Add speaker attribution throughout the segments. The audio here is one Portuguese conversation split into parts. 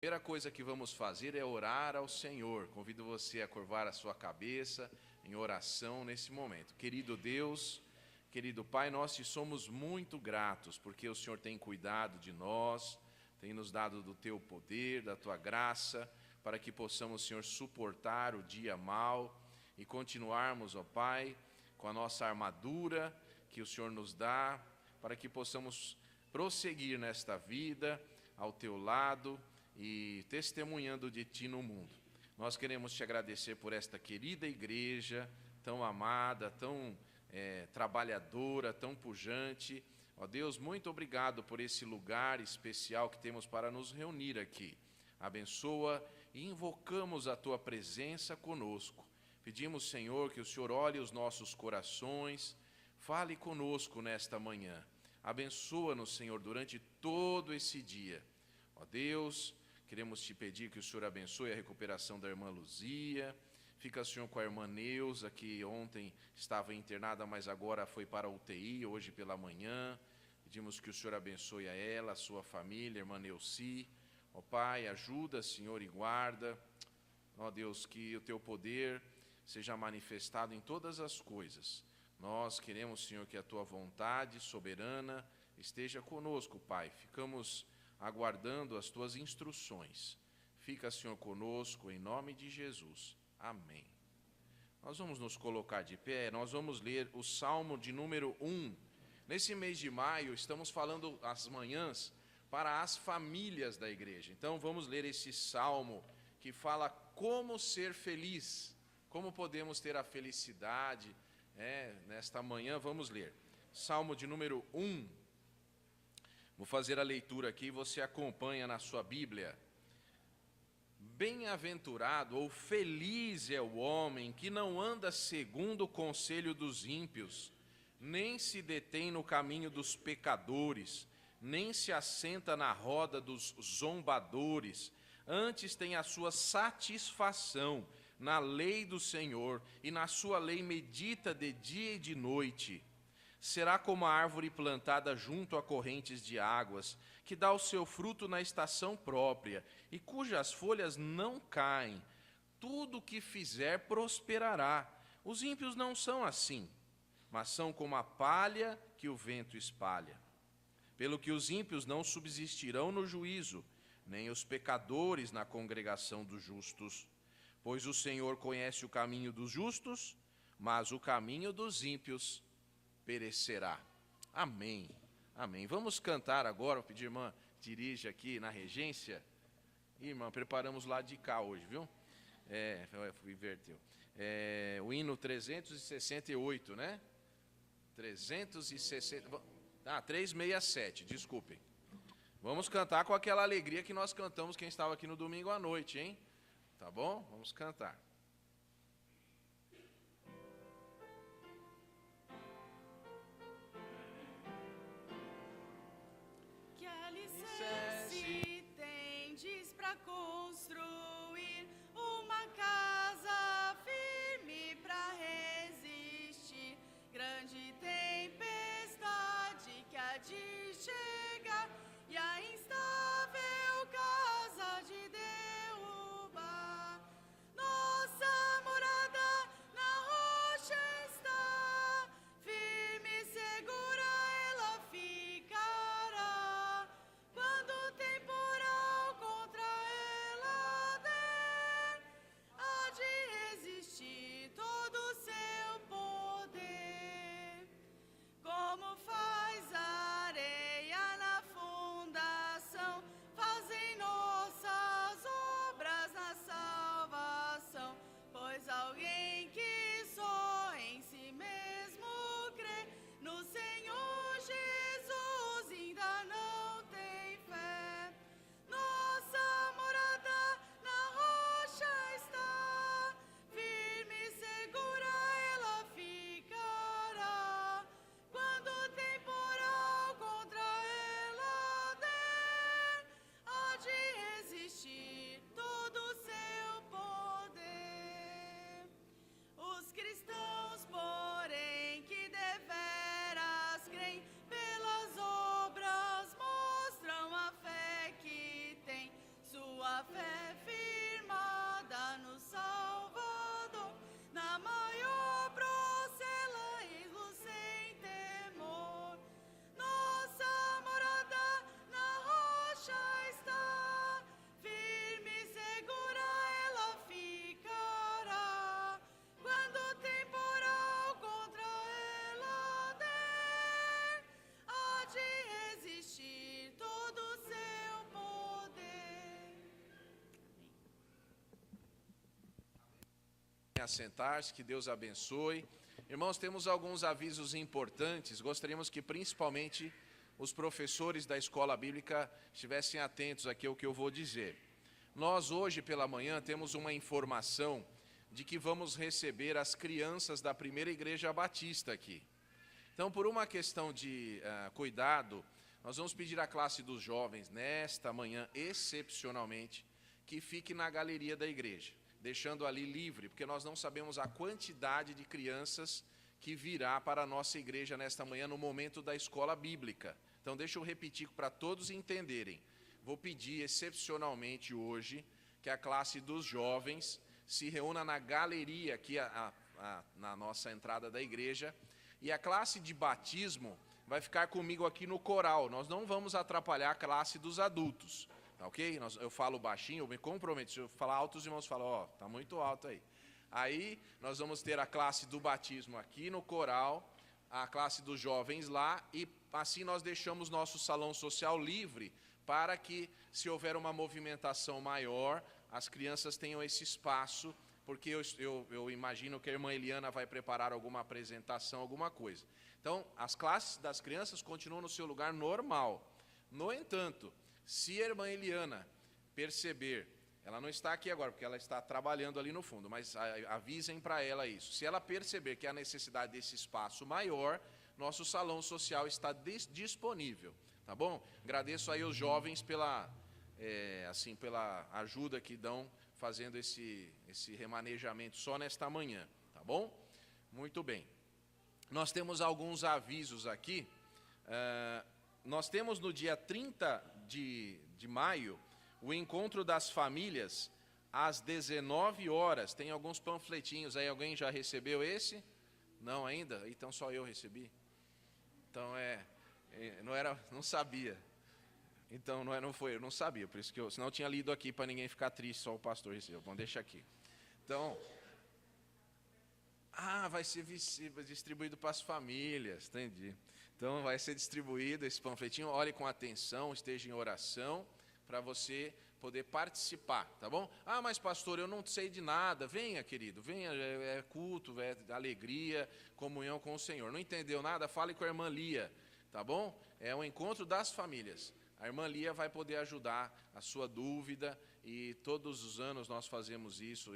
Speaker 1: Primeira coisa que vamos fazer é orar ao Senhor. Convido você a curvar a sua cabeça em oração nesse momento. Querido Deus, querido Pai, nós te somos muito gratos porque o Senhor tem cuidado de nós, tem nos dado do teu poder, da tua graça, para que possamos, Senhor, suportar o dia mau e continuarmos, ó Pai, com a nossa armadura que o Senhor nos dá, para que possamos prosseguir nesta vida ao teu lado e testemunhando de Ti no mundo. Nós queremos Te agradecer por esta querida igreja, tão amada, tão trabalhadora, tão pujante. Ó Deus, muito obrigado por esse lugar especial que temos para nos reunir aqui. Abençoa e invocamos a Tua presença conosco. Pedimos, Senhor, que o Senhor olhe os nossos corações, fale conosco nesta manhã. Abençoa-nos, Senhor, durante todo esse dia. Ó Deus, queremos te pedir que o Senhor abençoe a recuperação da irmã Luzia. Fica, Senhor, com a irmã Neuza, que ontem estava internada, mas agora foi para a UTI, hoje pela manhã. Pedimos que o Senhor abençoe a ela, a sua família, a irmã Neuci. Ó Pai, ajuda, Senhor, e guarda. Ó Deus, que o teu poder seja manifestado em todas as coisas. Nós queremos, Senhor, que a tua vontade soberana esteja conosco, Pai. Ficamos aguardando as tuas instruções. Fica, Senhor, conosco, em nome de Jesus. Amém. Nós vamos nos colocar de pé, nós vamos ler o Salmo de número 1. Nesse mês de maio, estamos falando às manhãs para as famílias da igreja. Então, vamos ler esse Salmo que fala como ser feliz, como podemos ter a felicidade. Nesta manhã, vamos ler. Salmo de número 1. Vou fazer a leitura aqui e você acompanha na sua Bíblia. Bem-aventurado ou feliz é o homem que não anda segundo o conselho dos ímpios, nem se detém no caminho dos pecadores, nem se assenta na roda dos zombadores. Antes tem a sua satisfação na lei do Senhor, e na sua lei medita de dia e de noite. Será como a árvore plantada junto a correntes de águas, que dá o seu fruto na estação própria, e cujas folhas não caem. Tudo o que fizer prosperará. Os ímpios não são assim, mas são como a palha que o vento espalha. Pelo que os ímpios não subsistirão no juízo, nem os pecadores na congregação dos justos. Pois o Senhor conhece o caminho dos justos, mas o caminho dos ímpios perecerá. Amém. Amém. Vamos cantar agora. Vou pedir, irmã, dirige aqui na regência. Irmã, preparamos lá de cá hoje, viu? Inverteu. O hino 368, né? 367, desculpem. Vamos cantar com aquela alegria que nós cantamos quem estava aqui no domingo à noite, hein? Tá bom? Vamos cantar.
Speaker 2: Que alicerce tendes para construir uma casa firme para resistir grande tempestade que há de chegar e a instável casa de derrubar. Nossa morada na rocha está, firme e segura ela ficará. Quando o temporal contra ela
Speaker 1: assentar-se, que Deus abençoe. Irmãos, temos alguns avisos importantes. Gostaríamos que principalmente os professores da escola bíblica estivessem atentos aqui ao que eu vou dizer. Nós hoje pela manhã temos uma informação de que vamos receber as crianças da primeira igreja batista aqui. Então, por uma questão de cuidado, nós vamos pedir à classe dos jovens, nesta manhã, excepcionalmente, que fique na galeria da igreja, deixando ali livre, porque nós não sabemos a quantidade de crianças que virá para a nossa igreja nesta manhã, no momento da escola bíblica. Então, deixa eu repetir para todos entenderem. Vou pedir, excepcionalmente hoje, que a classe dos jovens se reúna na galeria, aqui na nossa entrada da igreja, e a classe de batismo vai ficar comigo aqui no coral. Nós não vamos atrapalhar a classe dos adultos, tá ok? Eu falo baixinho, eu me comprometo. Se eu falar alto, os irmãos falam, ó, tá muito alto aí. Aí nós vamos ter a classe do batismo aqui no coral, a classe dos jovens lá, e assim nós deixamos nosso salão social livre para que, se houver uma movimentação maior, as crianças tenham esse espaço, porque eu imagino que a irmã Eliana vai preparar alguma apresentação, alguma coisa. Então, as classes das crianças continuam no seu lugar normal. No entanto, se a irmã Eliana perceber, ela não está aqui agora, porque ela está trabalhando ali no fundo, mas avisem para ela isso. Se ela perceber que há necessidade desse espaço maior, nosso salão social está disponível, tá bom? Agradeço aí os jovens pela ajuda que dão, fazendo esse remanejamento só nesta manhã, tá bom? Muito bem. Nós temos alguns avisos aqui. Nós temos no dia 30 de maio o encontro das famílias às 19 horas. Tem alguns panfletinhos aí. Alguém já recebeu esse? Não ainda? Então só eu recebi. Então não sabia. Então não foi, eu não sabia, por isso que senão eu tinha lido aqui para ninguém ficar triste, só o pastor recebeu. Bom, deixa aqui. Então, vai ser distribuído para as famílias, entendi. Então vai ser distribuído esse panfletinho, olhe com atenção, esteja em oração, para você poder participar, tá bom? Mas pastor, eu não sei de nada. Venha, querido, venha, é culto, é alegria, comunhão com o Senhor. Não entendeu nada? Fale com a irmã Lia, tá bom? É um encontro das famílias. A irmã Lia vai poder ajudar a sua dúvida, e todos os anos nós fazemos isso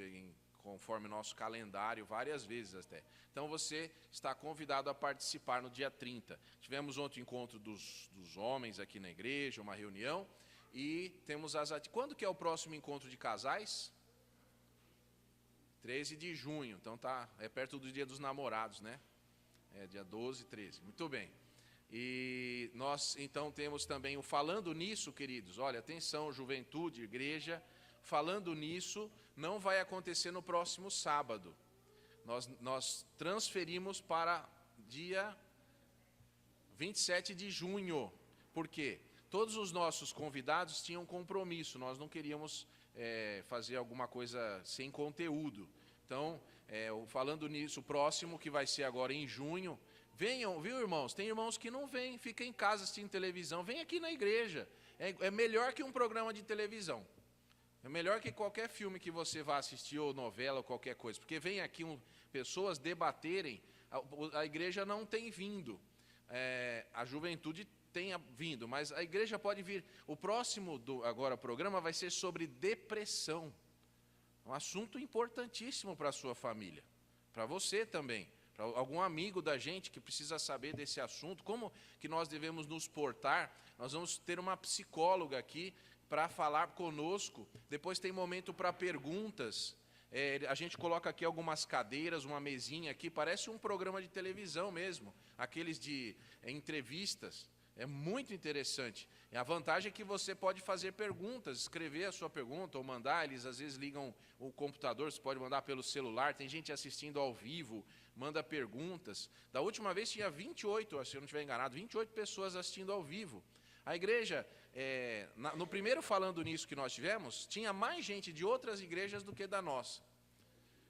Speaker 1: conforme nosso calendário, várias vezes até. Então você está convidado a participar no dia 30. Tivemos ontem o encontro dos homens aqui na igreja, uma reunião, e temos Quando que é o próximo encontro de casais? 13 de junho, então é perto do dia dos namorados, né? Dia 12, 13, muito bem. E nós, então, temos também o Falando Nisso, queridos. Olha, atenção, juventude, igreja. Falando Nisso não vai acontecer no próximo sábado. Nós transferimos para dia 27 de junho. Por quê? Todos os nossos convidados tinham compromisso. Nós não queríamos fazer alguma coisa sem conteúdo. Então, o Falando Nisso, o próximo, que vai ser agora em junho. Venham, viu, irmãos? Tem irmãos que não vêm, ficam em casa assistindo televisão. Vem aqui na igreja. É melhor que um programa de televisão. É melhor que qualquer filme que você vá assistir, ou novela, ou qualquer coisa. Porque vem aqui pessoas debaterem. A igreja não tem vindo. A juventude tem vindo, mas a igreja pode vir. O próximo programa vai ser sobre depressão. Um assunto importantíssimo para a sua família. Para você também. Para algum amigo da gente que precisa saber desse assunto, como que nós devemos nos portar. Nós vamos ter uma psicóloga aqui para falar conosco. Depois tem momento para perguntas. A gente coloca aqui algumas cadeiras, uma mesinha aqui, parece um programa de televisão mesmo, aqueles de entrevistas. É muito interessante. E a vantagem é que você pode fazer perguntas, escrever a sua pergunta ou mandar. Eles às vezes ligam o computador, você pode mandar pelo celular. Tem gente assistindo ao vivo, manda perguntas. Da última vez tinha 28, se eu não estiver enganado, 28 pessoas assistindo ao vivo. A igreja, no primeiro Falando Nisso que nós tivemos, tinha mais gente de outras igrejas do que da nossa.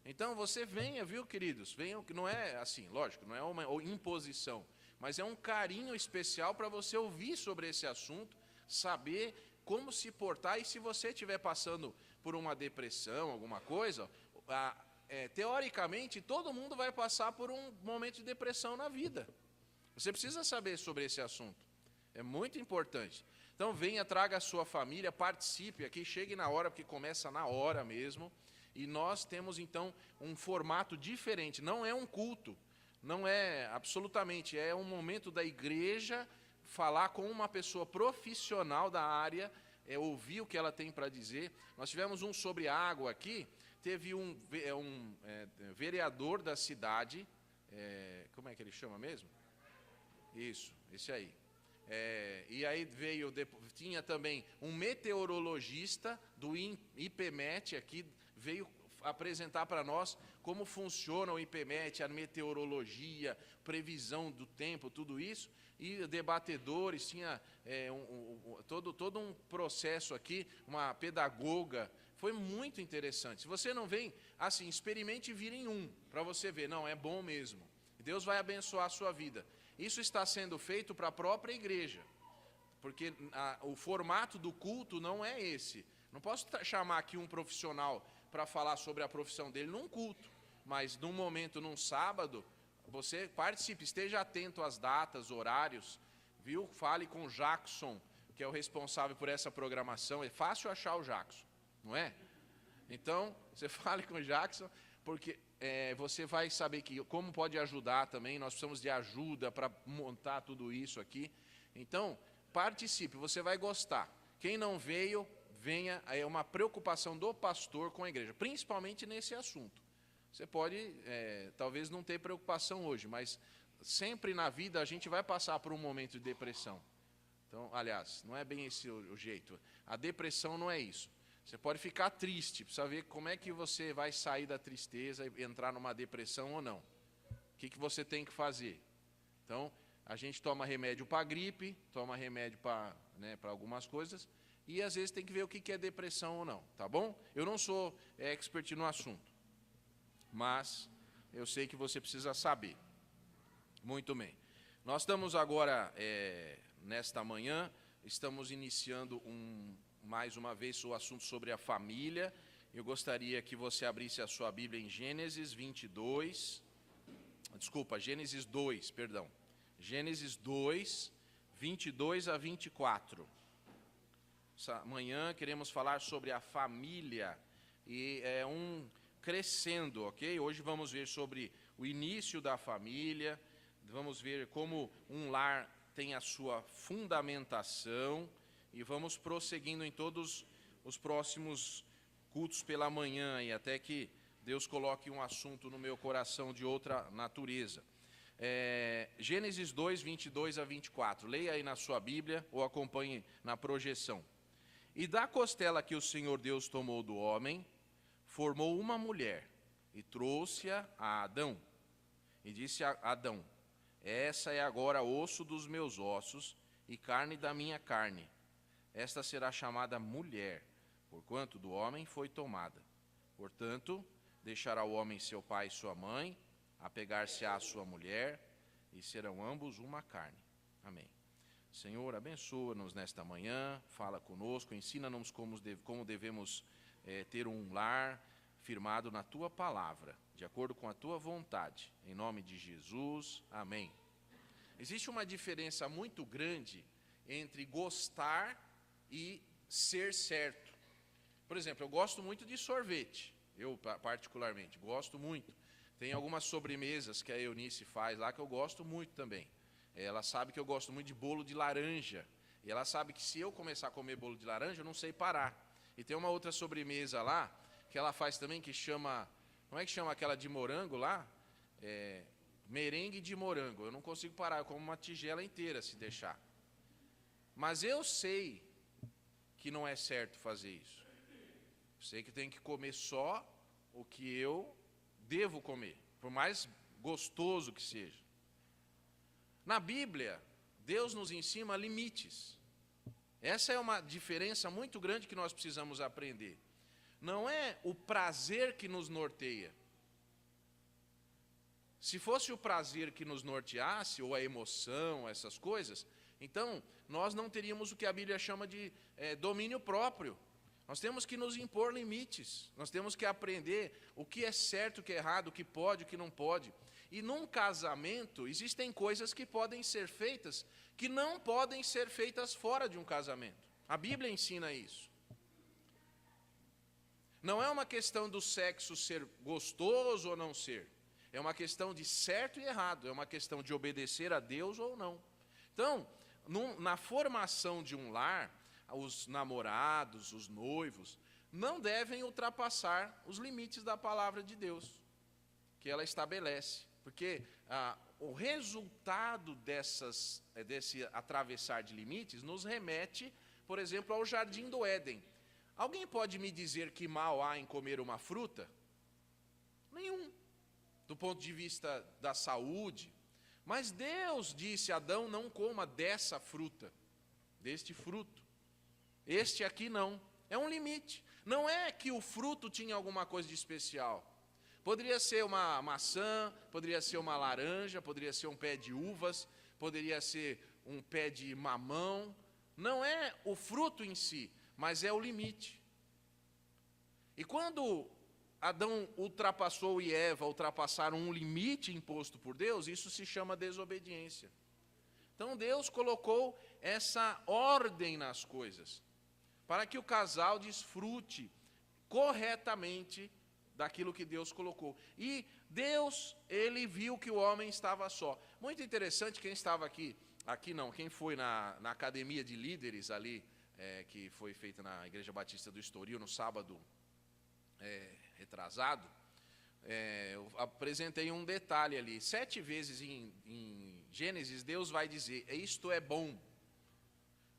Speaker 1: Então você venha, viu, queridos? Venham, não é assim, lógico, não é uma imposição, mas é um carinho especial para você ouvir sobre esse assunto, saber como se portar. E se você estiver passando por uma depressão, alguma coisa, teoricamente, todo mundo vai passar por um momento de depressão na vida. Você precisa saber sobre esse assunto. É muito importante. Então, venha, traga a sua família, participe aqui, chegue na hora, porque começa na hora mesmo. E nós temos, então, um formato diferente. Não é um culto, não é absolutamente, é um momento da igreja falar com uma pessoa profissional da área, ouvir o que ela tem para dizer. Nós tivemos um sobre água aqui, teve um vereador da cidade, como é que ele chama mesmo? Isso, esse aí. E aí tinha também um meteorologista do IPMET aqui, veio apresentar para nós como funciona o IPMET, a meteorologia, previsão do tempo, tudo isso, e debatedores, tinha todo um processo aqui, uma pedagoga, foi muito interessante. Se você não vem, assim, experimente vir em um, para você ver, não, é bom mesmo, Deus vai abençoar a sua vida. Isso está sendo feito para a própria igreja, porque o formato do culto não é esse. Não posso chamar aqui um profissional para falar sobre a profissão dele num culto, mas num momento, num sábado, você participe, esteja atento às datas, horários, viu? Fale com o Jackson, que é o responsável por essa programação. É fácil achar o Jackson, não é? Então, você fale com o Jackson, porque você vai saber como pode ajudar também. Nós precisamos de ajuda para montar tudo isso aqui. Então, participe, você vai gostar. Quem não veio, venha. É uma preocupação do pastor com a igreja, principalmente nesse assunto. Você pode, talvez não ter preocupação hoje, mas sempre na vida a gente vai passar por um momento de depressão. Então, aliás, não é bem esse o jeito. A depressão não é isso. Você pode ficar triste, precisa ver como é que você vai sair da tristeza e entrar numa depressão ou não. O que você tem que fazer? Então, a gente toma remédio para gripe, toma remédio para algumas coisas, e às vezes tem que ver o que é depressão ou não, tá bom? Eu não sou expert no assunto, mas eu sei que você precisa saber. Muito bem. Nós estamos agora, nesta manhã, estamos iniciando mais uma vez o assunto sobre a família. Eu gostaria que você abrisse a sua Bíblia em Gênesis 2, perdão. Gênesis 2, 22 a 24. Essa manhã queremos falar sobre a família, e é um crescendo, ok? Hoje vamos ver sobre o início da família, vamos ver como um lar tem a sua fundamentação, e vamos prosseguindo em todos os próximos cultos pela manhã, e até que Deus coloque um assunto no meu coração de outra natureza. Gênesis 2, 22 a 24. Leia aí na sua Bíblia ou acompanhe na projeção. E da costela que o Senhor Deus tomou do homem, formou uma mulher e trouxe-a a Adão. E disse a Adão: essa é agora osso dos meus ossos e carne da minha carne. Esta será chamada mulher, porquanto do homem foi tomada. Portanto, deixará o homem seu pai e sua mãe, apegar-se-á à sua mulher, e serão ambos uma carne. Amém. Senhor, abençoa-nos nesta manhã, fala conosco, ensina-nos como devemos ter um lar firmado na Tua palavra, de acordo com a Tua vontade. Em nome de Jesus, amém. Existe uma diferença muito grande entre gostar e ser certo. Por exemplo, eu gosto muito de sorvete, eu particularmente gosto muito. Tem algumas sobremesas que a Eunice faz lá que eu gosto muito também. Ela sabe que eu gosto muito de bolo de laranja, e ela sabe que se eu começar a comer bolo de laranja, eu não sei parar. E tem uma outra sobremesa lá, que ela faz também, que chama, como é que chama aquela de morango lá? Merengue de morango. Eu não consigo parar, eu como uma tigela inteira se deixar. Mas eu sei que não é certo fazer isso. Eu sei que tem que comer só o que eu devo comer, por mais gostoso que seja. Na Bíblia, Deus nos ensina limites. Essa é uma diferença muito grande que nós precisamos aprender. Não é o prazer que nos norteia. Se fosse o prazer que nos norteasse, ou a emoção, essas coisas, então nós não teríamos o que a Bíblia chama de domínio próprio. Nós temos que nos impor limites. Nós temos que aprender o que é certo, o que é errado, o que pode, o que não pode. E num casamento, existem coisas que podem ser feitas que não podem ser feitas fora de um casamento. A Bíblia ensina isso. Não é uma questão do sexo ser gostoso ou não ser. É uma questão de certo e errado. É uma questão de obedecer a Deus ou não. Então, na formação de um lar, os namorados, os noivos, não devem ultrapassar os limites da palavra de Deus, que ela estabelece. Porque o resultado desse atravessar de limites nos remete, por exemplo, ao jardim do Éden. Alguém pode me dizer que mal há em comer uma fruta? Nenhum, do ponto de vista da saúde. Mas Deus disse a Adão, não coma dessa fruta, deste fruto. Este aqui não, é um limite. Não é que o fruto tinha alguma coisa de especial. Poderia ser uma maçã, poderia ser uma laranja, poderia ser um pé de uvas, poderia ser um pé de mamão. Não é o fruto em si, mas é o limite. E quando Adão ultrapassou e Eva ultrapassaram um limite imposto por Deus, isso se chama desobediência. Então Deus colocou essa ordem nas coisas, para que o casal desfrute corretamente daquilo que Deus colocou. E Deus, ele viu que o homem estava só. Muito interessante, quem estava aqui não, quem foi na academia de líderes ali, que foi feita na Igreja Batista do Estoril, no sábado retrasado, eu apresentei um detalhe ali. 7 vezes em Gênesis, Deus vai dizer, isto é bom.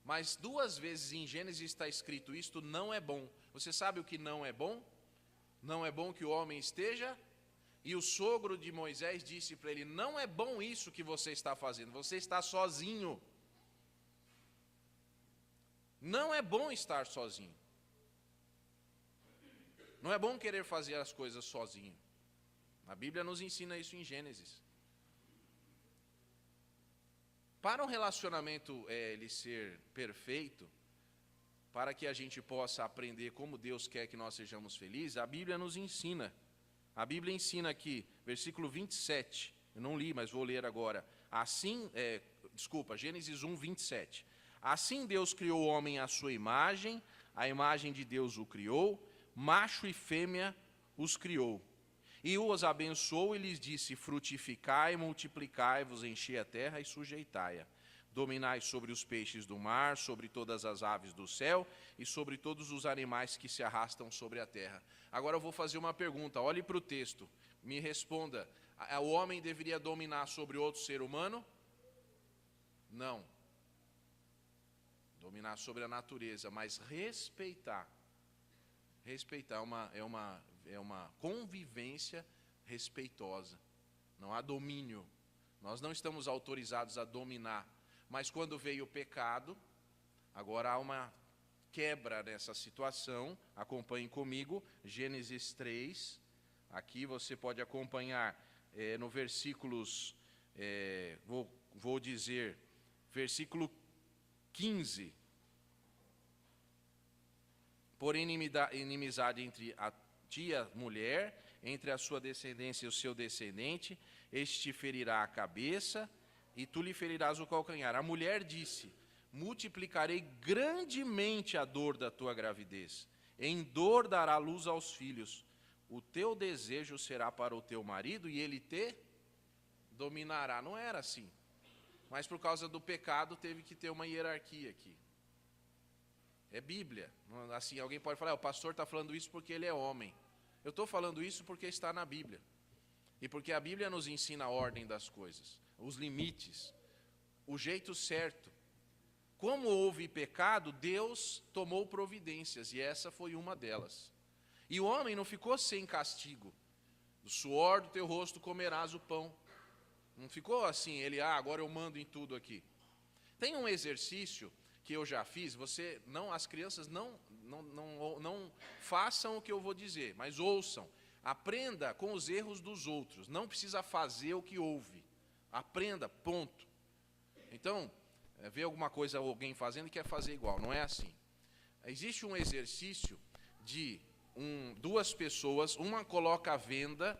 Speaker 1: Mas 2 vezes em Gênesis está escrito, isto não é bom. Você sabe o que não é bom? Não é bom que o homem esteja. E o sogro de Moisés disse para ele, não é bom isso que você está fazendo, você está sozinho. Não é bom estar sozinho. Não é bom querer fazer as coisas sozinho. A Bíblia nos ensina isso em Gênesis. Para um relacionamento ele ser perfeito, para que a gente possa aprender como Deus quer que nós sejamos felizes, a Bíblia nos ensina. A Bíblia ensina aqui, versículo 27, eu não li, mas vou ler agora. Gênesis 1, 27. Assim Deus criou o homem à sua imagem, a imagem de Deus o criou, macho e fêmea os criou. E os abençoou e lhes disse, frutificai, multiplicai-vos, enchei a terra e sujeitai-a. Dominai sobre os peixes do mar, sobre todas as aves do céu e sobre todos os animais que se arrastam sobre a terra. Agora eu vou fazer uma pergunta, olhe para o texto, me responda. O homem deveria dominar sobre outro ser humano? Não. Dominar sobre a natureza, mas respeitar. Respeitar é uma convivência respeitosa. Não há domínio. Nós não estamos autorizados a dominar. Mas quando veio o pecado, agora há uma quebra nessa situação. Acompanhem comigo, Gênesis 3. Aqui você pode acompanhar no versículos, vou dizer, versículo 15. Por inimizade entre a tia mulher, entre a sua descendência e o seu descendente, este te ferirá a cabeça, e tu lhe ferirás o calcanhar. A mulher disse, multiplicarei grandemente a dor da tua gravidez, em dor dará luz aos filhos, o teu desejo será para o teu marido, e ele te dominará. Não era assim, mas por causa do pecado teve que ter uma hierarquia aqui. É Bíblia. Assim, alguém pode falar, o pastor está falando isso porque ele é homem. Eu estou falando isso porque está na Bíblia. E porque a Bíblia nos ensina a ordem das coisas, os limites, o jeito certo. Como houve pecado, Deus tomou providências, e essa foi uma delas. E o homem não ficou sem castigo. Do suor do teu rosto comerás o pão. Não ficou assim, agora eu mando em tudo aqui. Tem um exercício que eu já fiz, as crianças não façam o que eu vou dizer, mas ouçam. Aprenda com os erros dos outros, não precisa fazer o que houve. Aprenda, ponto. Então, vê alguma coisa alguém fazendo e quer fazer igual, não é assim. existe um exercício de duas pessoas, uma coloca a venda,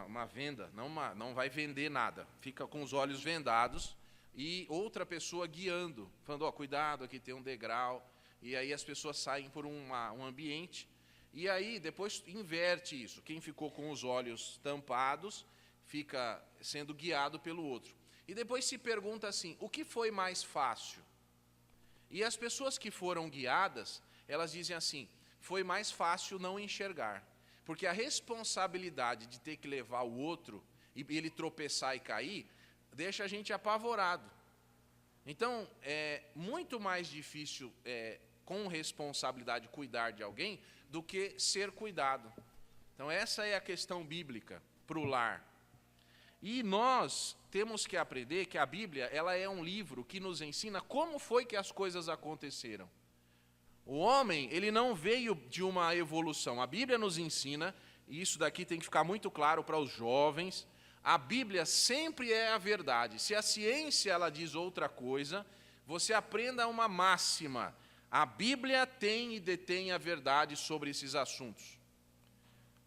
Speaker 1: uma venda, não vai vender nada, fica com os olhos vendados, e outra pessoa guiando, falando, cuidado, aqui tem um degrau, e aí as pessoas saem por um ambiente, e aí depois inverte isso, quem ficou com os olhos tampados fica sendo guiado pelo outro. E depois se pergunta assim, o que foi mais fácil? E as pessoas que foram guiadas, elas dizem assim, foi mais fácil não enxergar, porque a responsabilidade de ter que levar o outro, e ele tropeçar e cair, deixa a gente apavorado. Então, é muito mais difícil, com responsabilidade, cuidar de alguém, do que ser cuidado. Então, essa é a questão bíblica para o lar. E nós temos que aprender que a Bíblia, ela é um livro que nos ensina como foi que as coisas aconteceram. O homem, ele não veio de uma evolução. A Bíblia nos ensina, e isso daqui tem que ficar muito claro para os jovens, a Bíblia sempre é a verdade. Se a ciência ela diz outra coisa, você aprenda uma máxima. A Bíblia tem e detém a verdade sobre esses assuntos.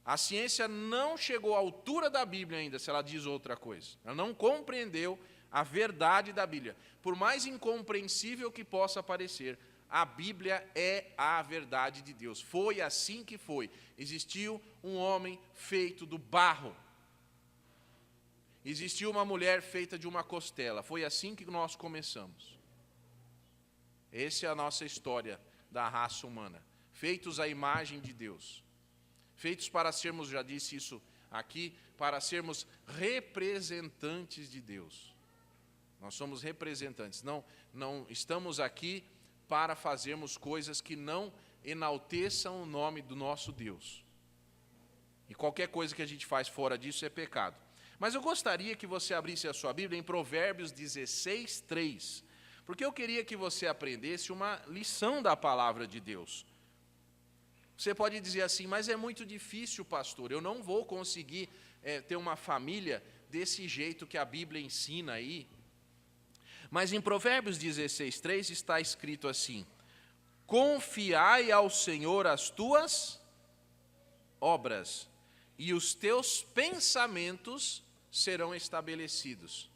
Speaker 1: A ciência não chegou à altura da Bíblia ainda, se ela diz outra coisa. Ela não compreendeu a verdade da Bíblia. Por mais incompreensível que possa parecer, a Bíblia é a verdade de Deus. Foi assim que foi. Existiu um homem feito do barro. Existiu uma mulher feita de uma costela. Foi assim que nós começamos. Essa é a nossa história da raça humana. Feitos à imagem de Deus. Feitos para sermos, já disse isso aqui, para sermos representantes de Deus. Nós somos representantes. Não estamos aqui para fazermos coisas que não enalteçam o nome do nosso Deus. E qualquer coisa que a gente faz fora disso é pecado. Mas eu gostaria que você abrisse a sua Bíblia em Provérbios 16, 3, porque eu queria que você aprendesse uma lição da palavra de Deus. Você pode dizer assim, mas é muito difícil, pastor, eu não vou conseguir ter uma família desse jeito que a Bíblia ensina aí. Mas em Provérbios 16, 3 está escrito assim, confiai ao Senhor as tuas obras, e os teus pensamentos serão estabelecidos.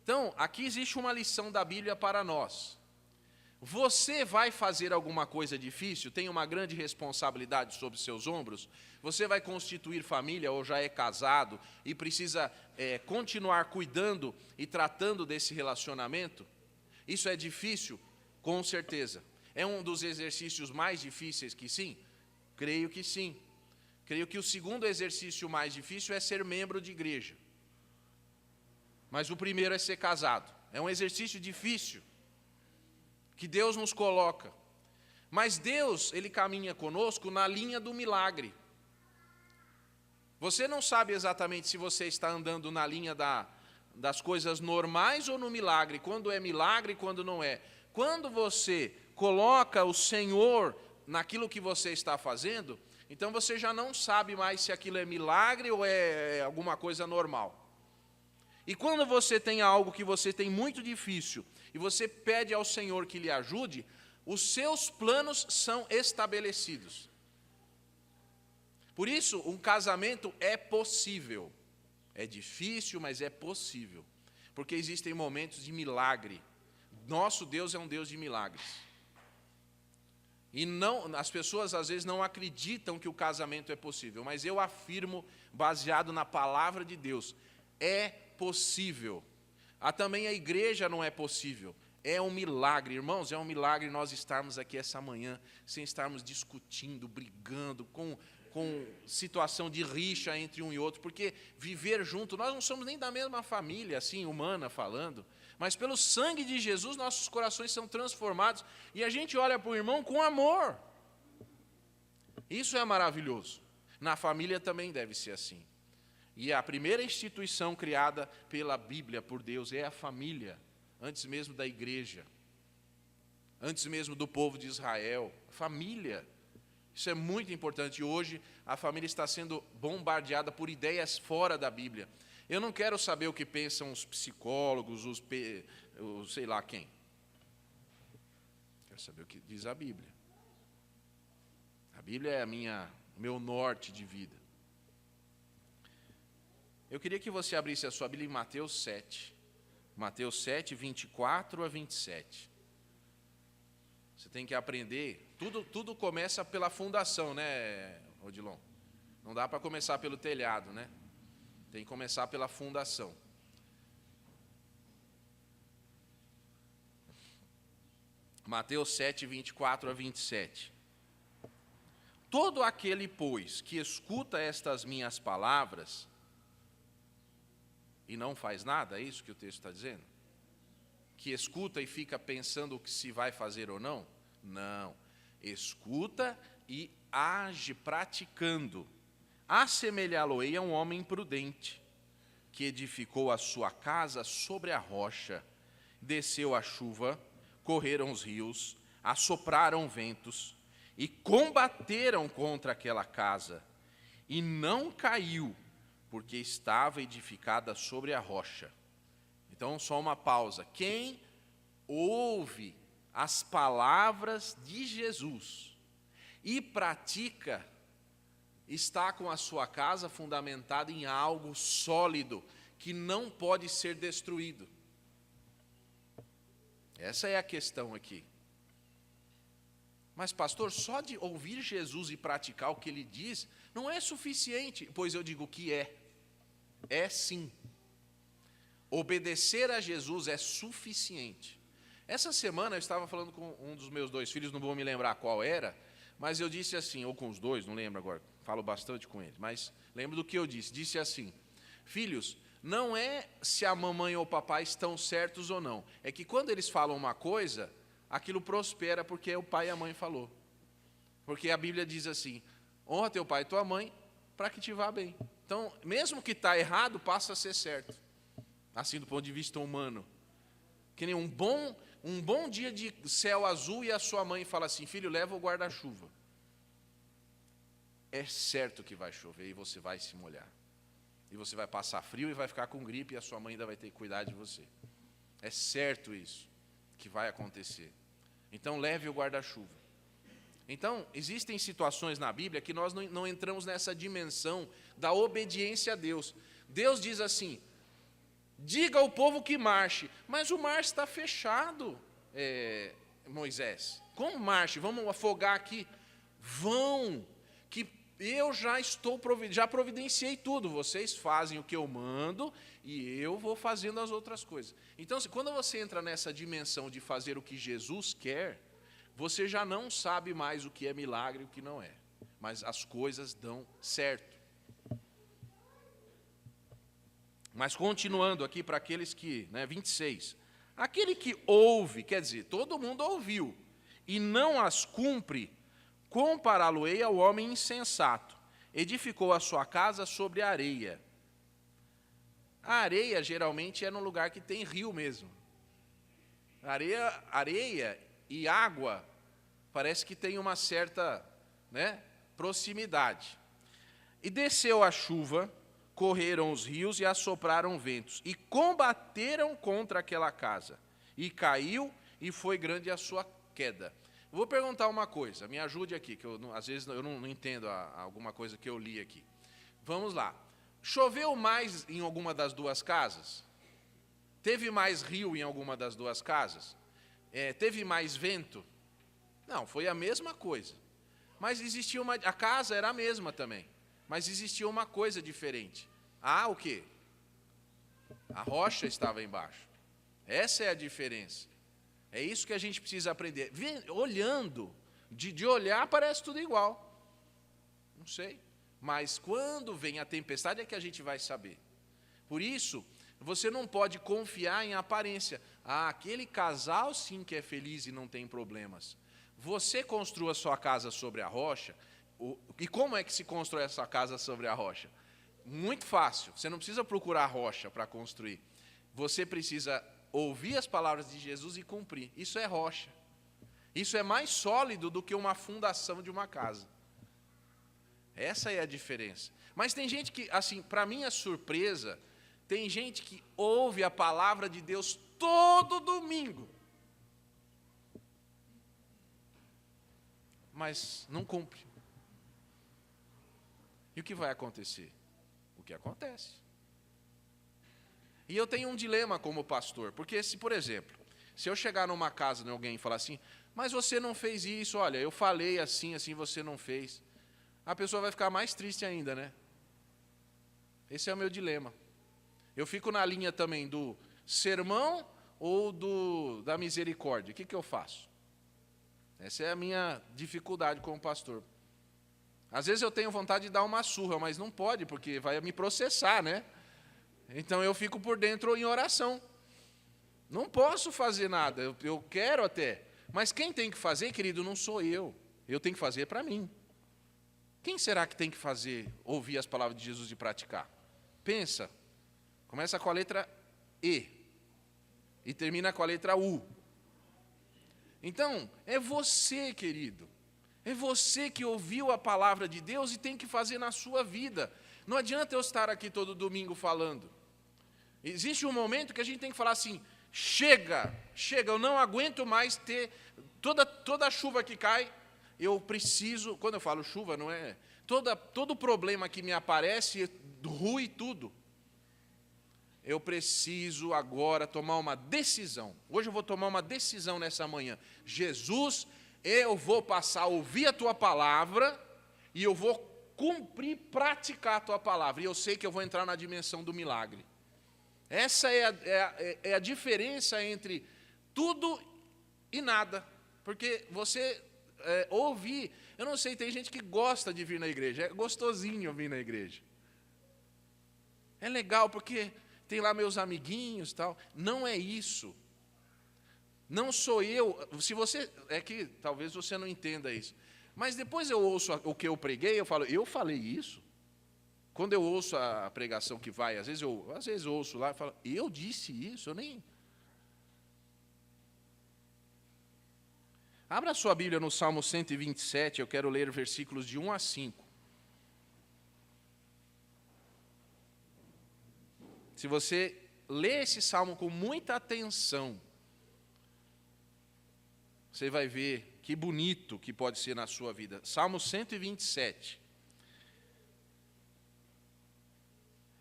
Speaker 1: Então, aqui existe uma lição da Bíblia para nós. Você vai fazer alguma coisa difícil, tem uma grande responsabilidade sobre seus ombros, você vai constituir família ou já é casado e precisa continuar cuidando e tratando desse relacionamento, isso é difícil? Com certeza. É um dos exercícios mais difíceis que sim? Creio que sim. Creio que o segundo exercício mais difícil é ser membro de igreja. Mas o primeiro é ser casado. É um exercício difícil que Deus nos coloca. Mas Deus, Ele caminha conosco na linha do milagre. Você não sabe exatamente se você está andando na linha das coisas normais ou no milagre, quando é milagre e quando não é. Quando você coloca o Senhor naquilo que você está fazendo, então você já não sabe mais se aquilo é milagre ou é alguma coisa normal. E quando você tem algo que você tem muito difícil, e você pede ao Senhor que lhe ajude, os seus planos são estabelecidos. Por isso, um casamento é possível. É difícil, mas é possível. Porque existem momentos de milagre. Nosso Deus é um Deus de milagres. E as pessoas às vezes não acreditam que o casamento é possível, mas eu afirmo, baseado na palavra de Deus, é possível. Também a igreja não é possível. É um milagre, irmãos, é um milagre nós estarmos aqui essa manhã, sem estarmos discutindo, brigando, com situação de rixa entre um e outro, porque viver junto, nós não somos nem da mesma família, assim, humana falando, mas pelo sangue de Jesus, nossos corações são transformados, e a gente olha para o irmão com amor. Isso é maravilhoso. Na família também deve ser assim. E a primeira instituição criada pela Bíblia, por Deus, é a família, antes mesmo da igreja, antes mesmo do povo de Israel. Família, isso é muito importante. E hoje a família está sendo bombardeada por ideias fora da Bíblia. Eu não quero saber o que pensam os psicólogos, os sei lá quem. Quero saber o que diz a Bíblia. A Bíblia é o meu norte de vida. Eu queria que você abrisse a sua Bíblia em Mateus 7. Mateus 7, 24 a 27. Você tem que aprender. Tudo começa pela fundação, né, Odilon? Não dá para começar pelo telhado, né? Tem que começar pela fundação. Mateus 7, 24 a 27. Todo aquele, pois, que escuta estas minhas palavras e não faz nada, é isso que o texto está dizendo? Que escuta e fica pensando o que se vai fazer ou não? Não. Escuta e age praticando. Assemelhá-lo-ei a um homem prudente, que edificou a sua casa sobre a rocha. Desceu a chuva, correram os rios, assopraram ventos, e combateram contra aquela casa, e não caiu, porque estava edificada sobre a rocha. Então, só uma pausa. Quem ouve as palavras de Jesus e pratica, está com a sua casa fundamentada em algo sólido, que não pode ser destruído. Essa é a questão aqui. Mas, pastor, só de ouvir Jesus e praticar o que ele diz, não é suficiente. Pois eu digo que é. É sim. Obedecer a Jesus é suficiente. Essa semana eu estava falando com um dos meus 2 filhos, não vou me lembrar qual era, mas eu disse assim, ou com os 2, não lembro agora, falo bastante com eles, mas lembro do que eu disse. Disse assim: filhos, não é se a mamãe ou o papai estão certos ou não, é que quando eles falam uma coisa, aquilo prospera porque o pai e a mãe falou. Porque a Bíblia diz assim: honra teu pai e tua mãe para que te vá bem. Então, mesmo que está errado, passa a ser certo. Assim, do ponto de vista humano. Que nem um bom dia de céu azul e a sua mãe fala assim: filho, leva o guarda-chuva. É certo que vai chover e você vai se molhar. E você vai passar frio e vai ficar com gripe e a sua mãe ainda vai ter que cuidar de você. É certo isso que vai acontecer. Então, leve o guarda-chuva. Então, existem situações na Bíblia que nós não entramos nessa dimensão da obediência a Deus. Deus diz assim: diga ao povo que marche, mas o mar está fechado, Moisés. Como marche? Vamos afogar aqui? Vão, que eu já providenciei tudo. Vocês fazem o que eu mando e eu vou fazendo as outras coisas. Então, quando você entra nessa dimensão de fazer o que Jesus quer, você já não sabe mais o que é milagre e o que não é. Mas as coisas dão certo. Mas continuando aqui para aqueles que, 26. Aquele que ouve, quer dizer, todo mundo ouviu, e não as cumpre, compará-lo-ei ao homem insensato. Edificou a sua casa sobre a areia. A areia, geralmente, é no lugar que tem rio mesmo. Areia e água, parece que tem uma certa proximidade. E desceu a chuva, correram os rios e assopraram ventos, e combateram contra aquela casa. E caiu, e foi grande a sua queda. Vou perguntar uma coisa, me ajude aqui, que às vezes eu não entendo alguma coisa que eu li aqui. Vamos lá. Choveu mais em alguma das duas casas? Teve mais rio em alguma das duas casas? Teve mais vento? Não, foi a mesma coisa. Mas existia a casa era a mesma também. Mas existia uma coisa diferente. O quê? A rocha estava embaixo. Essa é a diferença. É isso que a gente precisa aprender. Olhando, de olhar parece tudo igual. Não sei. Mas quando vem a tempestade é que a gente vai saber. Por isso, você não pode confiar em aparência. Aquele casal sim que é feliz e não tem problemas. Você construa sua casa sobre a rocha. E como é que se constrói essa casa sobre a rocha? Muito fácil. Você não precisa procurar rocha para construir. Você precisa ouvir as palavras de Jesus e cumprir. Isso é rocha. Isso é mais sólido do que uma fundação de uma casa. Essa é a diferença. Mas tem gente que, assim, para minha surpresa, tem gente que ouve a palavra de Deus todo domingo, mas não cumpre. E o que vai acontecer? O que acontece. E eu tenho um dilema como pastor, porque se, por exemplo, se eu chegar numa casa de alguém e falar assim, mas você não fez isso, olha, eu falei assim, assim, você não fez, a pessoa vai ficar mais triste ainda, né? Esse é o meu dilema. Eu fico na linha também do sermão ou da misericórdia. O que eu faço? Essa é a minha dificuldade como pastor. Às vezes eu tenho vontade de dar uma surra, mas não pode, porque vai me processar, né? Então eu fico por dentro em oração. Não posso fazer nada, eu quero até. Mas quem tem que fazer, querido, não sou eu. Eu tenho que fazer para mim. Quem será que tem que fazer, ouvir as palavras de Jesus e praticar? Pensa. Começa com a letra E e termina com a letra U. Então, é você, querido. É você que ouviu a palavra de Deus e tem que fazer na sua vida. Não adianta eu estar aqui todo domingo falando. Existe um momento que a gente tem que falar assim, chega, eu não aguento mais ter toda a chuva que cai, eu preciso, quando eu falo chuva, não é, todo problema que me aparece, rui tudo. Eu preciso agora tomar uma decisão. Hoje eu vou tomar uma decisão nessa manhã. Jesus, eu vou passar a ouvir a Tua palavra e eu vou cumprir, praticar a Tua palavra. E eu sei que eu vou entrar na dimensão do milagre. Essa é a diferença entre tudo e nada. Porque você ouvir... Eu não sei, tem gente que gosta de vir na igreja. É gostosinho vir na igreja. É legal porque tem lá meus amiguinhos e tal. Não é isso. Não sou eu. Se você... É que talvez você não entenda isso. Mas depois eu ouço o que eu preguei, eu falo, eu falei isso? Quando eu ouço a pregação que vai, às vezes eu ouço lá e falo, eu disse isso? Eu nem... Abra sua Bíblia no Salmo 127, eu quero ler versículos de 1 a 5. Se você ler esse salmo com muita atenção, você vai ver que bonito que pode ser na sua vida. Salmo 127.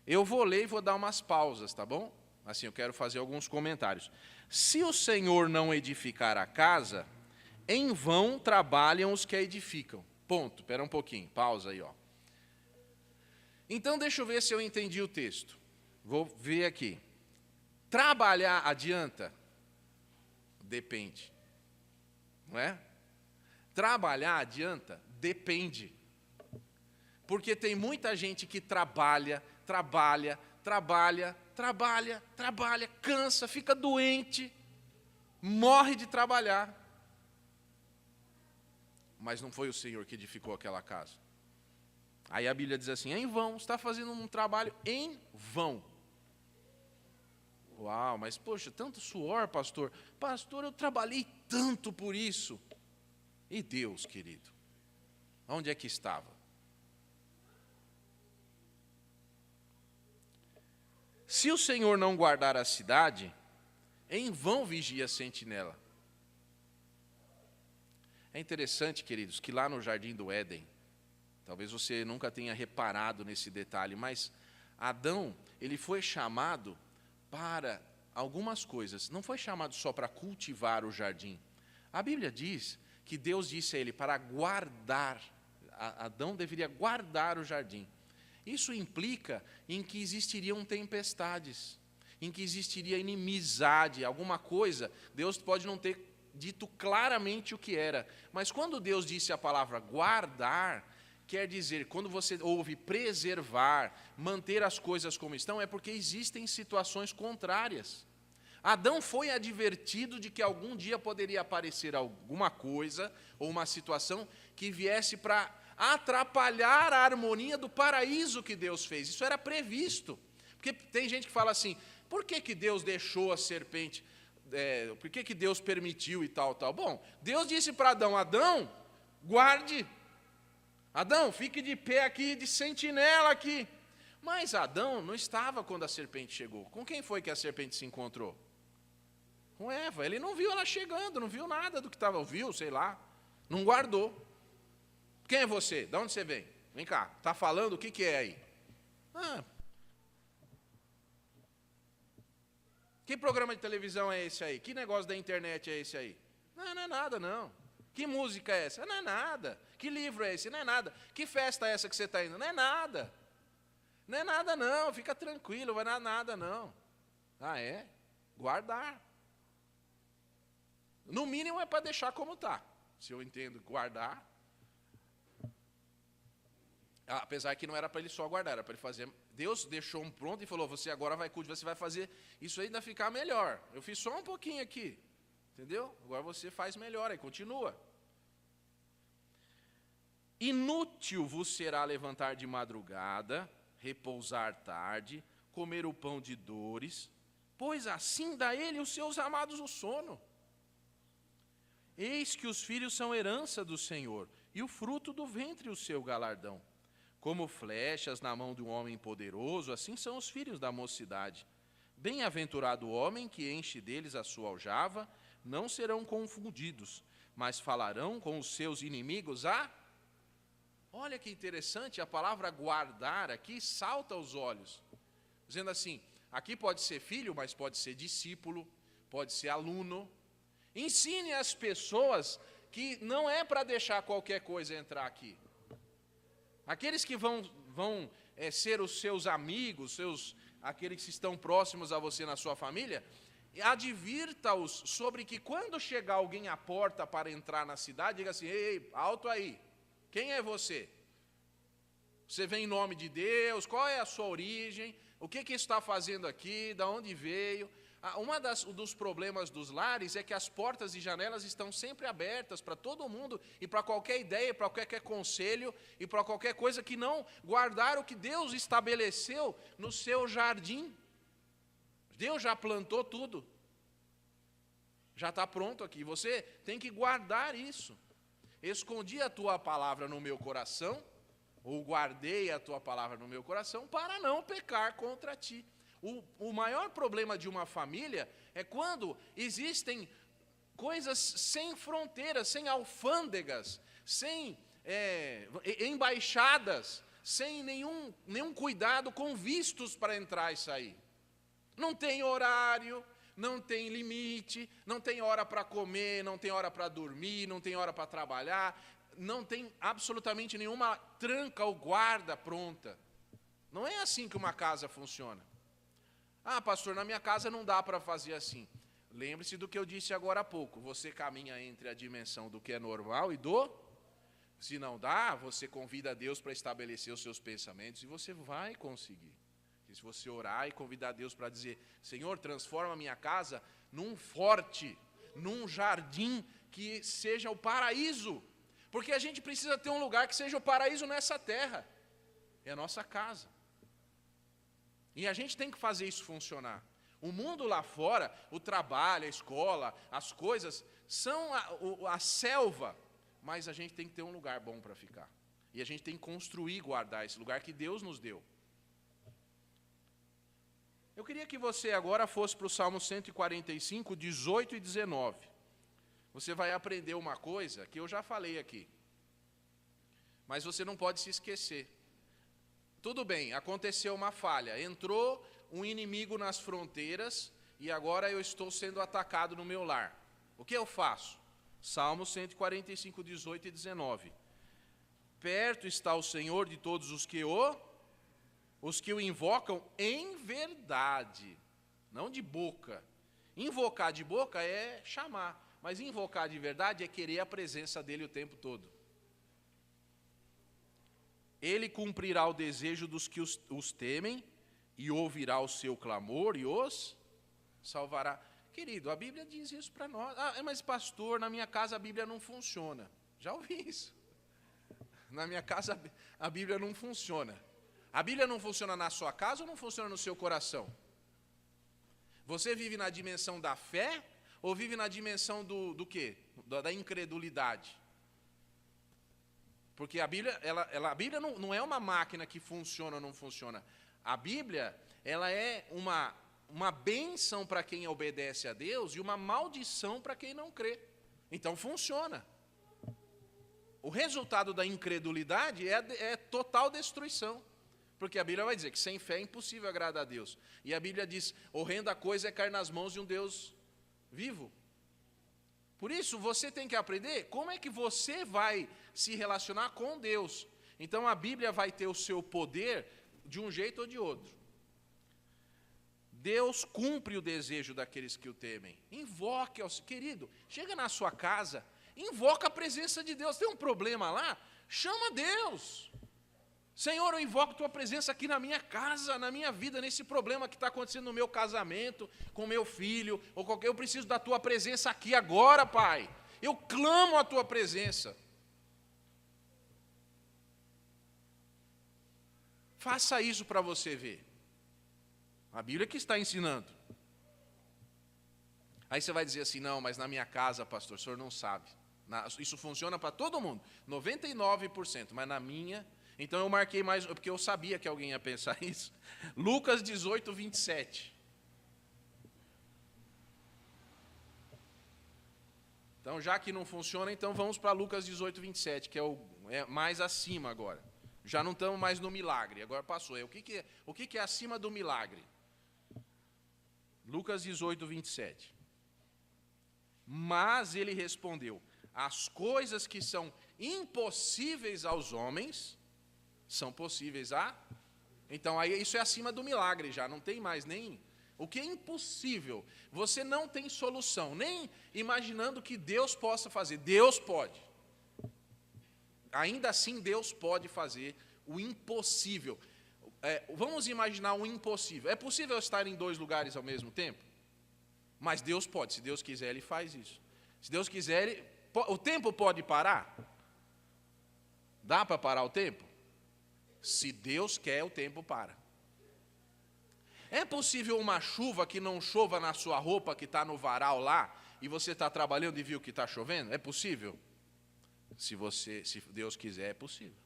Speaker 1: Eu vou ler e vou dar umas pausas, tá bom? Assim, eu quero fazer alguns comentários. Se o Senhor não edificar a casa, em vão trabalham os que a edificam. Ponto. Espera um pouquinho, pausa aí, ó. Então, deixa eu ver se eu entendi o texto. Vou ver aqui. Trabalhar adianta? Depende. Não é? Trabalhar adianta? Depende. Porque tem muita gente que trabalha, cansa, fica doente, morre de trabalhar. Mas não foi o Senhor que edificou aquela casa. Aí a Bíblia diz assim, em vão, está fazendo um trabalho em vão. Uau, mas poxa, tanto suor, pastor. Pastor, eu trabalhei tanto por isso. E Deus, querido, onde é que estava? Se o Senhor não guardar a cidade, em vão vigia a sentinela. É interessante, queridos, que lá no Jardim do Éden, talvez você nunca tenha reparado nesse detalhe, mas Adão, ele foi chamado para algumas coisas. Não foi chamado só para cultivar o jardim. A Bíblia diz que Deus disse a ele para guardar. Adão deveria guardar o jardim. Isso implica em que existiriam tempestades, em que existiria inimizade, alguma coisa. Deus pode não ter dito claramente o que era, mas quando Deus disse a palavra guardar, quer dizer, quando você ouve preservar, manter as coisas como estão, é porque existem situações contrárias. Adão foi advertido de que algum dia poderia aparecer alguma coisa ou uma situação que viesse para atrapalhar a harmonia do paraíso que Deus fez. Isso era previsto. Porque tem gente que fala assim, por que Deus deixou a serpente? Por que Deus permitiu e tal, tal? Bom, Deus disse para Adão, Adão, guarde. Adão, fique de pé aqui, de sentinela aqui. Mas Adão não estava quando a serpente chegou. Com quem foi que a serpente se encontrou? Com Eva. Ele não viu ela chegando, não viu nada do que estava, viu, sei lá, não guardou. Quem é você? De onde você vem? Vem cá, está falando, o que é aí? Que programa de televisão é esse aí? Que negócio da internet é esse aí? Não é nada, não. Que música é essa? Não é nada. Que livro é esse? Não é nada. Que festa é essa que você está indo? Não é nada. Não é nada, não. Fica tranquilo, vai dar nada, não. Ah, é? Guardar. No mínimo é para deixar como está. Se eu entendo guardar. Apesar que não era para ele só guardar, era para ele fazer. Deus deixou um pronto e falou, você agora vai cultivar, você vai fazer isso ainda ficar melhor. Eu fiz só um pouquinho aqui. Entendeu? Agora você faz melhor, aí continua. Inútil vos será levantar de madrugada, repousar tarde, comer o pão de dores, pois assim dá ele os seus amados o sono. Eis que os filhos são herança do Senhor, e o fruto do ventre o seu galardão. Como flechas na mão de um homem poderoso, assim são os filhos da mocidade. Bem-aventurado o homem que enche deles a sua aljava, não serão confundidos, mas falarão com os seus inimigos Olha que interessante, a palavra guardar aqui salta aos olhos. Dizendo assim, aqui pode ser filho, mas pode ser discípulo, pode ser aluno. Ensine as pessoas que não é para deixar qualquer coisa entrar aqui. Aqueles que vão ser os seus amigos, aqueles que estão próximos a você na sua família, advirta-os sobre que quando chegar alguém à porta para entrar na cidade, diga assim, ei, alto aí, quem é você? Você vem em nome de Deus, qual é a sua origem, o que está fazendo aqui, de onde veio? Dos problemas dos lares é que as portas e janelas estão sempre abertas para todo mundo e para qualquer ideia, para qualquer conselho e para qualquer coisa que não guardar o que Deus estabeleceu no seu jardim. Deus já plantou tudo, já está pronto aqui, você tem que guardar isso. Escondi a tua palavra no meu coração, ou guardei a tua palavra no meu coração, para não pecar contra ti. O maior problema de uma família é quando existem coisas sem fronteiras, sem alfândegas, sem embaixadas, sem nenhum cuidado com vistos para entrar e sair. Não tem horário, não tem limite, não tem hora para comer, não tem hora para dormir, não tem hora para trabalhar, não tem absolutamente nenhuma tranca ou guarda pronta. Não é assim que uma casa funciona. Ah, pastor, na minha casa não dá para fazer assim. Lembre-se do que eu disse agora há pouco. Você caminha entre a dimensão do que é normal e se não dá, você convida Deus para estabelecer os seus pensamentos e você vai conseguir. E se você orar e convidar Deus para dizer, Senhor, transforma a minha casa num forte, num jardim que seja o paraíso. Porque a gente precisa ter um lugar que seja o paraíso nessa terra. É a nossa casa. E a gente tem que fazer isso funcionar. O mundo lá fora, o trabalho, a escola, as coisas, são a selva, mas a gente tem que ter um lugar bom para ficar. E a gente tem que construir e guardar esse lugar que Deus nos deu. Eu queria que você agora fosse para o Salmo 145, 18 e 19. Você vai aprender uma coisa que eu já falei aqui. Mas você não pode se esquecer. Tudo bem, aconteceu uma falha. Entrou um inimigo nas fronteiras e agora eu estou sendo atacado no meu lar. O que eu faço? Salmo 145, 18 e 19. Perto está o Senhor de todos os que o invocam em verdade, não de boca. Invocar de boca é chamar, mas invocar de verdade é querer a presença dele o tempo todo. Ele cumprirá o desejo dos que os temem e ouvirá o seu clamor e os salvará. Querido, a Bíblia diz isso para nós. Mas pastor, na minha casa a Bíblia não funciona. Já ouvi isso. Na minha casa a Bíblia não funciona. A Bíblia não funciona na sua casa ou não funciona no seu coração? Você vive na dimensão da fé ou vive na dimensão do quê? Da incredulidade? Porque a Bíblia não é uma máquina que funciona ou não funciona. A Bíblia, ela é uma bênção para quem obedece a Deus e uma maldição para quem não crê. Então funciona. O resultado da incredulidade é total destruição. Porque a Bíblia vai dizer que sem fé é impossível agradar a Deus. E a Bíblia diz, horrenda coisa é cair nas mãos de um Deus vivo. Por isso, você tem que aprender como é que você vai se relacionar com Deus. Então, a Bíblia vai ter o seu poder de um jeito ou de outro. Deus cumpre o desejo daqueles que o temem. Invoque, querido, chega na sua casa, invoca a presença de Deus. Tem um problema lá? Chama Deus. Senhor, eu invoco tua presença aqui na minha casa, na minha vida, nesse problema que está acontecendo no meu casamento, com meu filho, ou qualquer. Eu preciso da tua presença aqui agora, Pai. Eu clamo a tua presença. Faça isso para você ver. A Bíblia que está ensinando. Aí você vai dizer assim, não, mas na minha casa, pastor, o senhor não sabe. Isso funciona para todo mundo, 99%, mas na minha... Então eu marquei mais, porque eu sabia que alguém ia pensar isso. Lucas 18, 27. Então, já que não funciona, então vamos para Lucas 18, 27, que é mais acima agora. Já não estamos mais no milagre, agora passou. O que é acima do milagre? Lucas 18, 27. Mas ele respondeu, as coisas que são impossíveis aos homens, são possíveis a... Então, aí isso é acima do milagre já, não tem mais nem... O que é impossível, você não tem solução, nem imaginando que Deus possa fazer. Deus pode. Ainda assim, Deus pode fazer o impossível. Vamos imaginar o impossível. É possível estar em dois lugares ao mesmo tempo? Mas Deus pode, se Deus quiser, Ele faz isso. Se Deus quiser, o tempo pode parar? Dá para parar o tempo? Se Deus quer, o tempo para. É possível uma chuva que não chova na sua roupa que está no varal lá, e você está trabalhando e viu que está chovendo? É possível? Se Deus quiser, é possível.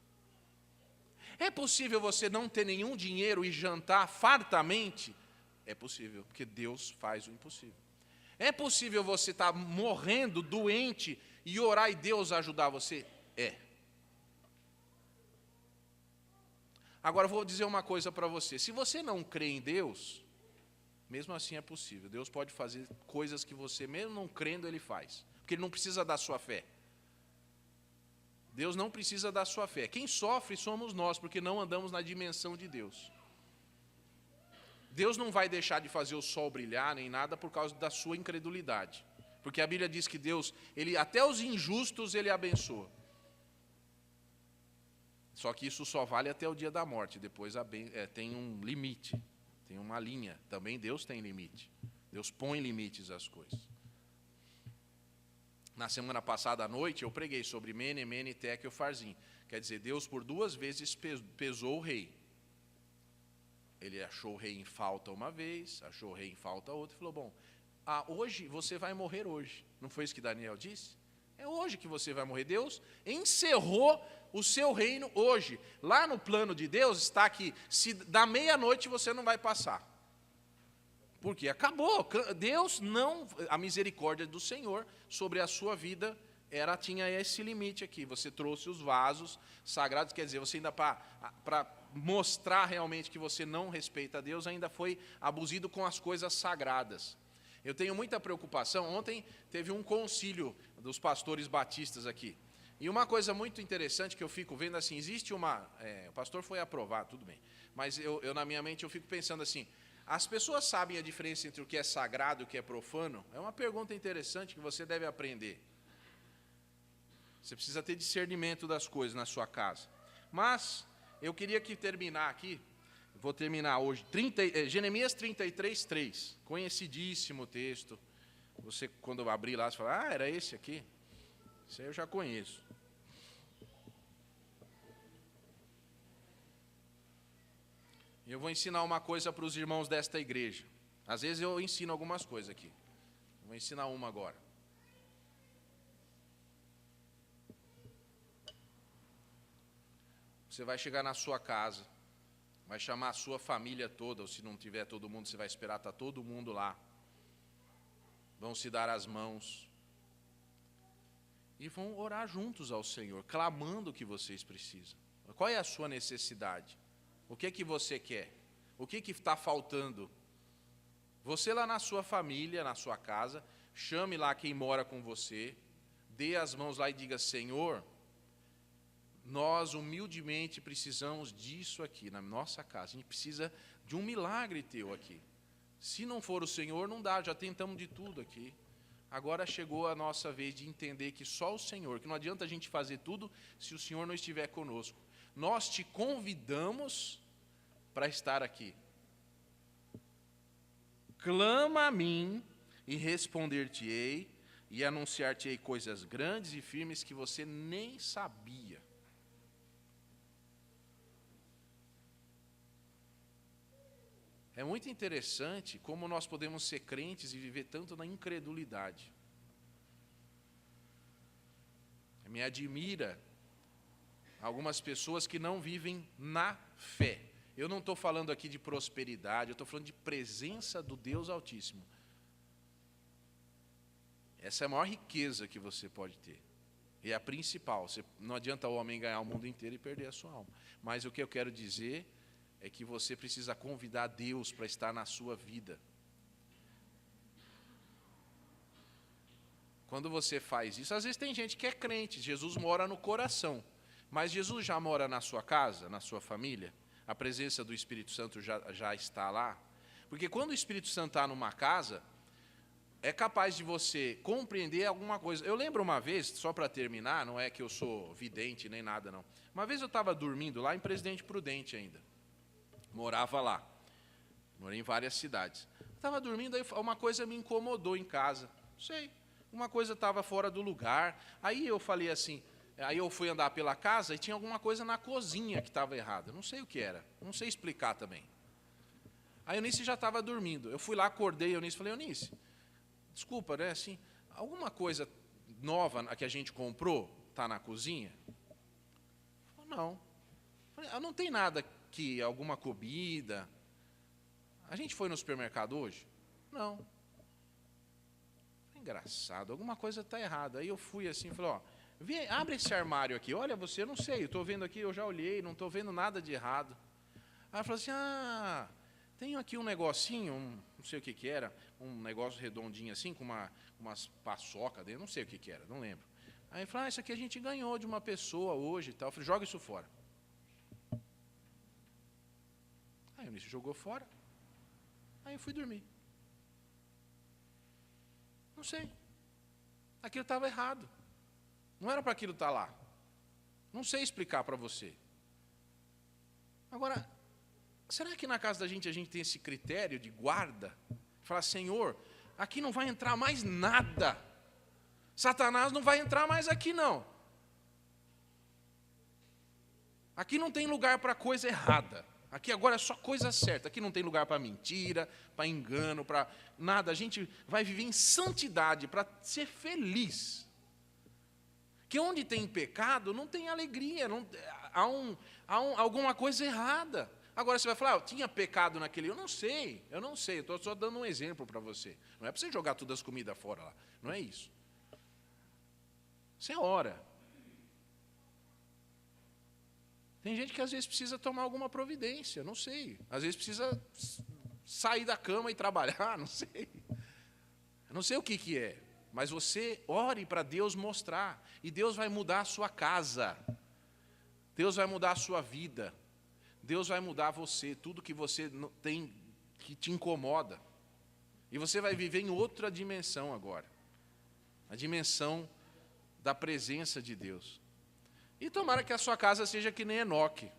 Speaker 1: É possível você não ter nenhum dinheiro e jantar fartamente? É possível, porque Deus faz o impossível. É possível você estar morrendo, doente, e orar e Deus ajudar você? É. Agora, eu vou dizer uma coisa para você. Se você não crê em Deus, mesmo assim é possível. Deus pode fazer coisas que você, mesmo não crendo, Ele faz. Porque Ele não precisa da sua fé. Deus não precisa da sua fé. Quem sofre somos nós, porque não andamos na dimensão de Deus. Deus não vai deixar de fazer o sol brilhar, nem nada, por causa da sua incredulidade. Porque a Bíblia diz que Deus, até os injustos, Ele abençoa. Só que isso só vale até o dia da morte. Depois tem um limite, tem uma linha. Também Deus tem limite. Deus põe limites às coisas. Na semana passada à noite, eu preguei sobre Mene, Mene, Tekel, Farzim. Quer dizer, Deus por 2 vezes pesou o rei. Ele achou o rei em falta uma vez, achou o rei em falta outra, e falou, bom, hoje você vai morrer hoje. Não foi isso que Daniel disse? É hoje que você vai morrer. Deus encerrou o seu reino hoje. Lá no plano de Deus está que, se da meia-noite você não vai passar. Porque acabou. Deus não... A misericórdia do Senhor sobre a sua vida tinha esse limite aqui. Você trouxe os vasos sagrados, quer dizer, você ainda para mostrar realmente que você não respeita a Deus, ainda foi abusivo com as coisas sagradas. Eu tenho muita preocupação. Ontem teve um concílio dos pastores batistas aqui. E uma coisa muito interessante que eu fico vendo assim, existe uma... o pastor foi aprovado, tudo bem. Mas eu na minha mente eu fico pensando assim, as pessoas sabem a diferença entre o que é sagrado e o que é profano? É uma pergunta interessante que você deve aprender. Você precisa ter discernimento das coisas na sua casa. Mas eu queria terminar aqui, vou terminar hoje, Jeremias 33, 3, conhecidíssimo texto. Você, quando eu abrir lá, você fala, era esse aqui? Isso aí eu já conheço. E eu vou ensinar uma coisa para os irmãos desta igreja. Às vezes eu ensino algumas coisas aqui. Vou ensinar uma agora. Você vai chegar na sua casa, vai chamar a sua família toda, ou se não tiver todo mundo, você vai esperar estar todo mundo lá. Vão se dar as mãos. e vão orar juntos ao Senhor, clamando o que vocês precisam. Qual é a sua necessidade? O que é que você quer? O que está faltando? Você lá na sua família, na sua casa, chame lá quem mora com você, dê as mãos lá e diga: Senhor, nós humildemente precisamos disso aqui na nossa casa. A gente precisa de um milagre teu aqui. Se não for o Senhor, não dá, já tentamos de tudo aqui. Agora chegou a nossa vez de entender que só o Senhor, que não adianta a gente fazer tudo se o Senhor não estiver conosco. Nós te convidamos para estar aqui. Clama a mim e responder-te-ei e anunciar-te-ei coisas grandes e firmes que você nem sabia. É muito interessante como nós podemos ser crentes e viver tanto na incredulidade. Me admira algumas pessoas que não vivem na fé. Eu não estou falando aqui de prosperidade, eu estou falando de presença do Deus Altíssimo. Essa é a maior riqueza que você pode ter. E é a principal. Não adianta o homem ganhar o mundo inteiro e perder a sua alma. Mas o que eu quero dizer é que você precisa convidar Deus para estar na sua vida. Quando você faz isso, às vezes tem gente que é crente, Jesus mora no coração, mas Jesus já mora na sua casa, na sua família? A presença do Espírito Santo já está lá? Porque quando o Espírito Santo está numa casa, é capaz de você compreender alguma coisa. Eu lembro uma vez, só para terminar, não é que eu sou vidente nem nada, não. Uma vez eu estava dormindo lá em Presidente Prudente ainda. Morava lá. Morei em várias cidades. Estava dormindo, aí uma coisa me incomodou em casa. Não sei, uma coisa estava fora do lugar. Aí eu falei assim, aí eu fui andar pela casa e tinha alguma coisa na cozinha que estava errada. Não sei o que era, não sei explicar também. Aí a Eunice já estava dormindo. Eu fui lá, acordei a Eunice e falei: Eunice, desculpa, né? Assim, alguma coisa nova que a gente comprou está na cozinha? Falei: não. Falei: não tem nada aqui, alguma comida. A gente foi no supermercado hoje? Não. Engraçado, alguma coisa está errada. Aí eu fui assim, falei: ó, abre esse armário aqui. Olha, você, eu não sei, eu estou vendo aqui, eu já olhei, não estou vendo nada de errado. Aí ela falou assim: tenho aqui um negocinho, não sei o que era, um negócio redondinho assim, com umas paçoca dentro, não sei o que era, não lembro. Aí ele falou: isso aqui a gente ganhou de uma pessoa hoje e tal. Eu falei: joga isso fora. Aí o Eunice jogou fora. Aí eu fui dormir. Não sei. Aquilo estava errado. Não era para aquilo estar lá. Não sei explicar para você. Agora, será que na casa da gente a gente tem esse critério de guarda? Falar: Senhor, aqui não vai entrar mais nada. Satanás não vai entrar mais aqui, não. Aqui não tem lugar para coisa errada. Aqui agora é só coisa certa. Aqui não tem lugar para mentira, para engano, para nada. A gente vai viver em santidade para ser feliz. Que onde tem pecado, não tem alegria. Há alguma coisa errada. Agora você vai falar: tinha pecado naquele. Eu não sei. Eu estou só dando um exemplo para você. Não é para você jogar todas as comidas fora lá. Não é isso. Você ora. Tem gente que às vezes precisa tomar alguma providência, não sei. Às vezes precisa sair da cama e trabalhar, não sei. Eu não sei o que é, mas você ore para Deus mostrar. E Deus vai mudar a sua casa. Deus vai mudar a sua vida. Deus vai mudar você, tudo que você tem que te incomoda. E você vai viver em outra dimensão agora. A dimensão da presença de Deus. E tomara que a sua casa seja que nem Enoque.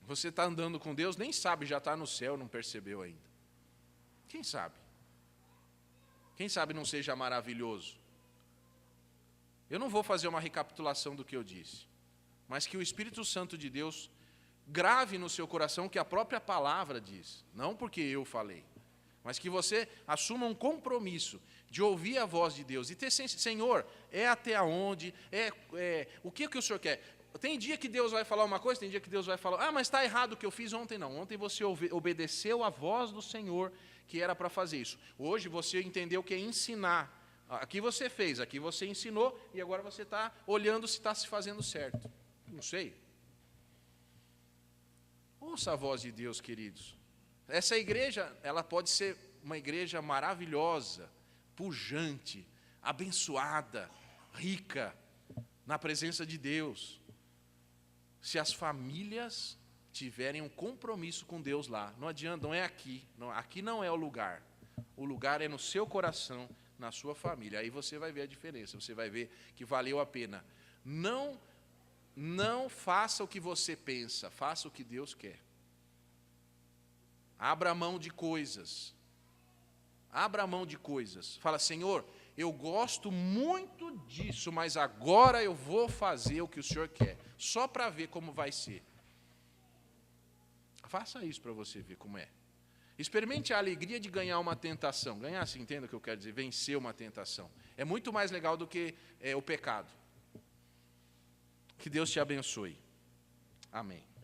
Speaker 1: Você está andando com Deus, nem sabe, já está no céu, não percebeu ainda. Quem sabe? Quem sabe não seja maravilhoso? Eu não vou fazer uma recapitulação do que eu disse, mas que o Espírito Santo de Deus grave no seu coração o que a própria palavra diz. Não porque eu falei, mas que você assuma um compromisso de ouvir a voz de Deus e ter, Senhor, é até onde, o que o Senhor quer? Tem dia que Deus vai falar uma coisa, tem dia que Deus vai falar: mas está errado o que eu fiz ontem. Não, ontem você obedeceu a voz do Senhor, que era para fazer isso. Hoje você entendeu que é ensinar Aqui você fez, aqui você ensinou, e agora você está olhando se está se fazendo certo. Não sei. Ouça a voz de Deus, queridos. Essa igreja, ela pode ser uma igreja maravilhosa, pujante, abençoada, rica, na presença de Deus, se as famílias tiverem um compromisso com Deus lá. Não adianta, não é aqui. Aqui não é o lugar. O lugar é no seu coração, na sua família. Aí você vai ver a diferença, você vai ver que valeu a pena. Não faça o que você pensa, faça o que Deus quer. Abra mão de coisas. Abra mão de coisas. Fala, Senhor, eu gosto muito disso, mas agora eu vou fazer o que o Senhor quer, só para ver como vai ser. Faça isso para você ver como é. Experimente a alegria de ganhar uma tentação. Ganhar, se entenda o que eu quero dizer, vencer uma tentação. É muito mais legal do que o pecado. Que Deus te abençoe. Amém.